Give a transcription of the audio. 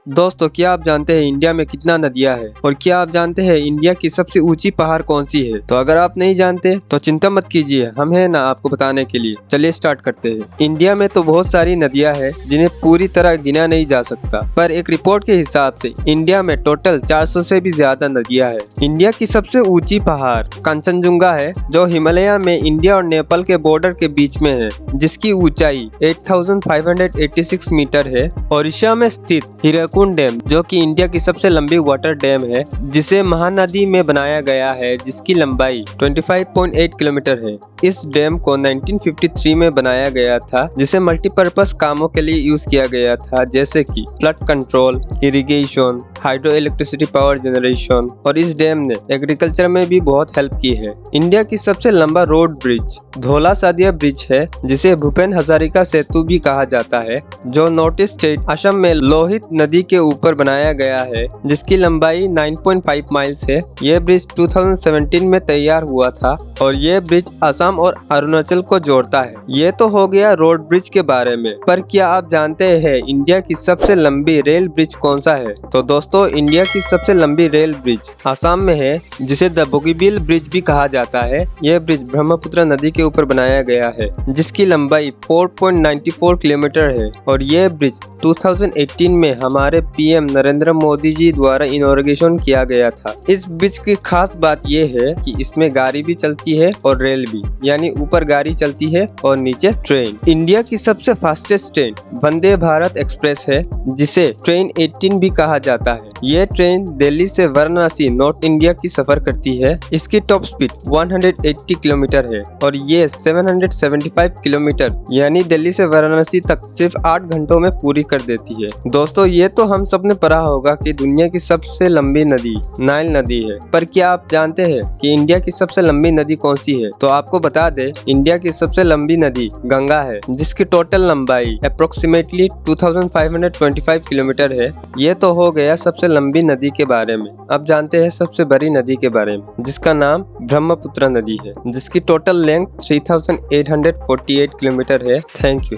दोस्तों, क्या आप जानते हैं इंडिया में कितना नदियां हैं? और क्या आप जानते हैं इंडिया की सबसे ऊंची पहाड़ कौन सी है? तो अगर आप नहीं जानते तो चिंता मत कीजिए, हम हैं ना आपको बताने के लिए। चलिए स्टार्ट करते हैं। इंडिया में तो बहुत सारी नदियां हैं जिन्हें पूरी तरह गिना नहीं जा सकता, पर एक रिपोर्ट के हिसाब से इंडिया में टोटल 400 से भी ज्यादा नदियां हैं। इंडिया की सबसे ऊंची पहाड़ कंचनजुंगा है, जो हिमालय में इंडिया और नेपाल के बॉर्डर के बीच में है, जिसकी ऊंचाई 8586 मीटर है। ओडिशा में स्थित हीराकुंड डैम, जो कि इंडिया की सबसे लंबी वाटर डैम है, जिसे महानदी में बनाया गया है, जिसकी लंबाई 25.8 किलोमीटर है। इस डैम को 1953 में बनाया गया था, जिसे मल्टीपर्पज कामों के लिए यूज किया गया था, जैसे कि flood control, irrigation, hydro electricity power generation, और इस डैम ने एग्रीकल्चर में भी बहुत हेल्प की है। इंडिया की सबसे लंबा road bridge Dhaula Sadia bridge है, जिसे भूपेन हजारिका सेतु भी कहा जाता है, जो नॉर्थ ईस्ट स्टेट असम में लोहित नदी के ऊपर बनाया गया है, जिसकी लंबाई 9.5 माइल्स है। यह ब्रिज 2017 में तैयार हुआ था और यह ब्रिज असम और अरुणाचल को जोड़ता है। ये तो हो गया रोड ब्रिज के बारे में, पर क्या आप जानते हैं इंडिया की सबसे लंबी रेल ब्रिज कौन सा है? तो दोस्तों, इंडिया की सबसे लंबी रेल ब्रिज असम में है, जिसे द बोगीबील ब्रिज भी कहा जाता है। यह ब्रिज ब्रह्मपुत्र नदी के ऊपर बनाया गया है, जिसकी लंबाई 4.94 किलोमीटर है, और यह ब्रिज 2018 में हमारे पीएम नरेंद्र मोदी जी द्वारा इनॉग्रेशन किया गया था। इस ब्रिज की खास बात यह है कि इसमें गाड़ी भी चलती है और रेल भी, यानी ऊपर गाड़ी चलती है और नीचे ट्रेन। इंडिया की सबसे fastest train Vande Bharat express है, जिसे ट्रेन 18 भी कहा जाता है। यह ट्रेन दिल्ली से वाराणसी नॉर्थ इंडिया की सफर करती है। इसकी टॉप स्पीड 180 किलोमीटर है और ये 775 किलोमीटर यानी दिल्ली से वाराणसी तक सिर्फ 8 घंटों में पूरी कर देती है। दोस्तों, ये तो हम सब ने पढ़ा होगा कि दुनिया की सबसे लंबी नदी नाइल नदी है, पर क्या आप जानते हैं कि इंडिया की सबसे लंबी नदी कौन सी है? तो आपको बता दे, इंडिया की सबसे लंबी नदी गंगा है, जिसकी टोटल लंबाई अप्रोक्सीमेटली 2525 किलोमीटर है। ये तो हो गया सबसे लंबी नदी के बारे में। अब जानते हैं सबसे बड़ी नदी के बारे में, जिसका नाम ब्रह्मपुत्र नदी है, जिसकी टोटल लेंथ 3848 किलोमीटर है। Thank you.